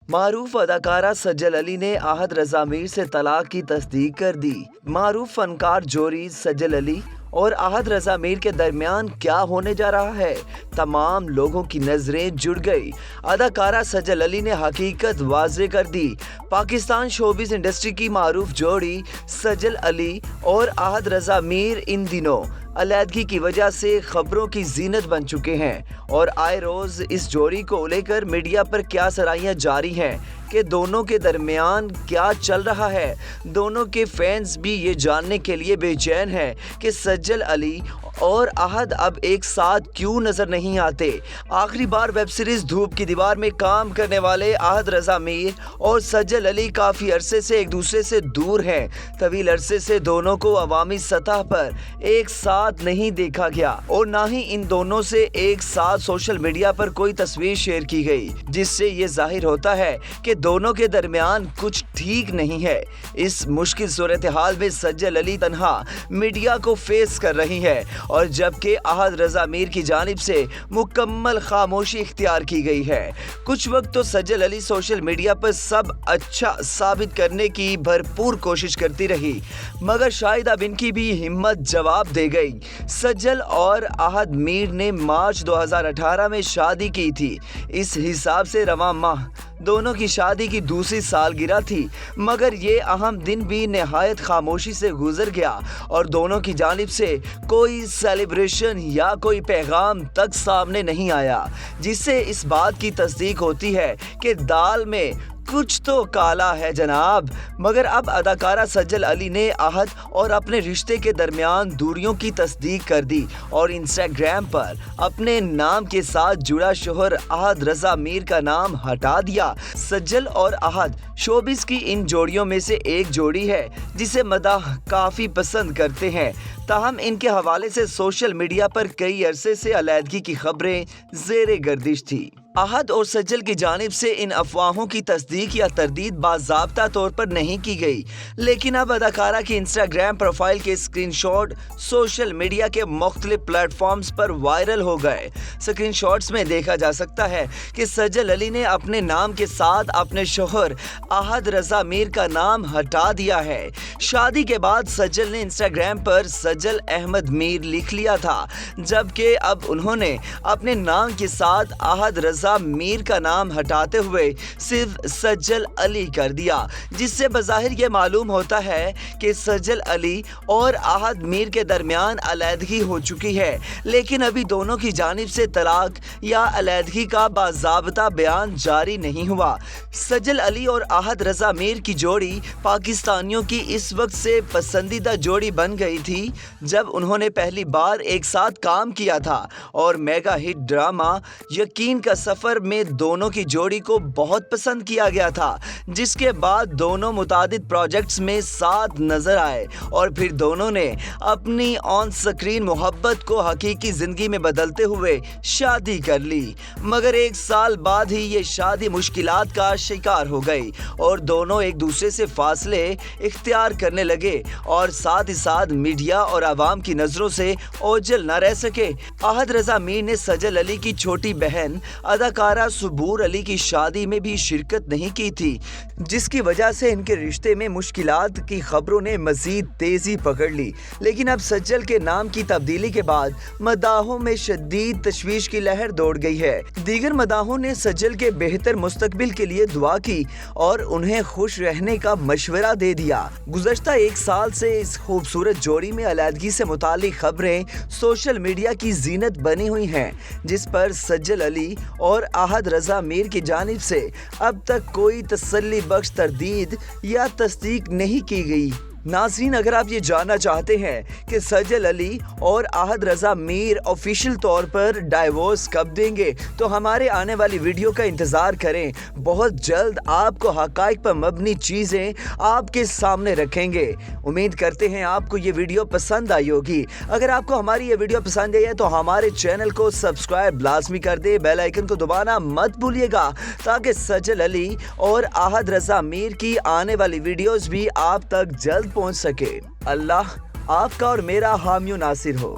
معروف اداکارہ سجل علی نے احد رضا میر سے طلاق کی تصدیق کر دی۔ معروف فنکار جوڑی سجل علی اور احد رضا میر کے درمیان کیا ہونے جا رہا ہے؟ تمام لوگوں کی نظریں جڑ گئی۔ اداکارہ سجل علی نے حقیقت واضح کر دی۔ پاکستان شوبز انڈسٹری کی معروف جوڑی سجل علی اور احد رضا میر ان دنوں علیحدگی کی وجہ سے خبروں کی زینت بن چکے ہیں اور آئے روز اس جوڑی کو لے کر میڈیا پر کیا سرائیاں جاری ہیں کہ دونوں کے درمیان کیا چل رہا ہے۔ دونوں کے فینس بھی یہ جاننے کے لیے بے چین ہیں کہ سجل علی اور احد اب ایک ساتھ کیوں نظر نہیں آتے۔ آخری بار ویب سیریز دھوپ کی دیوار میں کام کرنے والے احد رضا میر اور سجل علی کافی عرصے سے ایک دوسرے سے دور ہیں۔ طویل عرصے سے دونوں کو عوامی سطح پر ایک ساتھ نہیں دیکھا گیا اور نہ ہی ان دونوں سے ایک ساتھ سوشل میڈیا پر کوئی تصویر شیئر کی گئی، جس سے یہ ظاہر ہوتا ہے کہ دونوں کے درمیان کچھ ٹھیک نہیں ہے۔ اس مشکل صورتحال میں سجل علی تنہا میڈیا کو فیس کر رہی ہے اور جبکہ احد رضا میر کی جانب سے مکمل خاموشی اختیار کی گئی ہے۔ کچھ وقت تو سجل علی سوشل میڈیا پر سب اچھا ثابت کرنے کی بھرپور کوشش کرتی رہی، مگر شاید اب ان کی بھی ہمت جواب دے گئی۔ سجل اور احد میر نے مارچ 2018 میں شادی کی تھی۔ اس حساب سے رواں ماہ دونوں کی شادی کی دوسری سالگرہ تھی، مگر یہ اہم دن بھی نہایت خاموشی سے گزر گیا اور دونوں کی جانب سے کوئی سیلیبریشن یا کوئی پیغام تک سامنے نہیں آیا، جس سے اس بات کی تصدیق ہوتی ہے کہ دال میں کچھ تو کالا ہے جناب۔ مگر اب اداکارہ سجل علی نے احد اور اپنے رشتے کے درمیان دوریوں کی تصدیق کر دی اور انسٹاگرام پر اپنے نام کے ساتھ جڑا شوہر احد رضا میر کا نام ہٹا دیا۔ سجل اور احد شوبز کی ان جوڑیوں میں سے ایک جوڑی ہے جسے مداح کافی پسند کرتے ہیں، تاہم ان کے حوالے سے سوشل میڈیا پر کئی عرصے سے علیحدگی کی خبریں زیر گردش تھی۔ احد اور سجل کی جانب سے ان افواہوں کی تصدیق یا تردید باضابطہ طور پر نہیں کی گئی، لیکن اب اداکارہ کی انسٹاگرام پروفائل کے اسکرین شاٹ سوشل میڈیا کے مختلف پلیٹ فارمز پر وائرل ہو گئے۔ اسکرین شاٹس میں دیکھا جا سکتا ہے کہ سجل علی نے اپنے نام کے ساتھ اپنے شوہر احد رضا میر کا نام ہٹا دیا ہے۔ شادی کے بعد سجل نے انسٹاگرام پر سجل احمد میر لکھ لیا تھا، جبکہ اب انہوں نے اپنے نام کے ساتھ احد رضا میر کا نام ہٹاتے ہوئے صرف سجل علی کر دیا، جس سے بظاہر یہ معلوم ہوتا ہے کہ سجل علی اور احد میر کے درمیان علیحدگی ہو چکی ہے، لیکن ابھی دونوں کی جانب سے طلاق یا علیحدگی کا باضابطہ بیان جاری نہیں ہوا۔ سجل علی اور احد رضا میر کی جوڑی پاکستانیوں کی اس وقت سے پسندیدہ جوڑی بن گئی تھی جب انہوں نے پہلی بار ایک ساتھ کام کیا تھا اور میگا ہٹ ڈرامہ یقین کا سفر میں دونوں کی جوڑی کو بہت پسند کیا گیا تھا، جس کے بعد دونوں متعدد پروجیکٹس میں ساتھ نظر آئے اور پھر دونوں نے اپنی آن سکرین محبت کو حقیقی زندگی میں بدلتے ہوئے شادی کر لی، مگر ایک سال بعد ہی یہ شادی مشکلات کا شکار ہو گئی اور دونوں ایک دوسرے سے فاصلے اختیار کرنے لگے اور ساتھ ہی ساتھ میڈیا اور عوام کی نظروں سے اوجھل نہ رہ سکے۔ احد رضا میر نے سجل علی کی چھوٹی بہن اداکارہ صبور علی کی شادی میں بھی شرکت نہیں کی تھی، جس کی وجہ سے ان کے رشتے میں مشکلات کی خبروں نے مزید تیزی پکڑ لی۔ لیکن اب سجل کے نام کی تبدیلی کے بعد مداحوں میں شدید تشویش کی لہر دوڑ گئی ہے۔ دیگر مداحوں نے سجل کے بہتر مستقبل کے لیے دعا کی اور انہیں خوش رہنے کا مشورہ دے دیا۔ گزشتہ ایک سال سے اس خوبصورت جوڑی میں علیحدگی سے متعلق خبریں سوشل میڈیا کی زینت بنی ہوئی ہیں، جس پر سجل علی اور احد رضا میر کی جانب سے اب تک کوئی تسلی بخش تردید یا تصدیق نہیں کی گئی۔ ناظرین، اگر آپ یہ جاننا چاہتے ہیں کہ سجل علی اور احد رضا میر آفیشیل طور پر ڈائیورس کب دیں گے تو ہمارے آنے والی ویڈیو کا انتظار کریں۔ بہت جلد آپ کو حقائق پر مبنی چیزیں آپ کے سامنے رکھیں گے۔ امید کرتے ہیں آپ کو یہ ویڈیو پسند آئی ہوگی۔ اگر آپ کو ہماری یہ ویڈیو پسند آئی ہے تو ہمارے چینل کو سبسکرائب لازمی کر دیں، بیل آئیکن کو دبانا مت بھولیے گا تاکہ سجل علی اور احد رضا میر کی آنے والی ویڈیوز بھی آپ تک جلد پہنچ سکے۔ اللہ آپ کا اور میرا حامی و ناصر ہو۔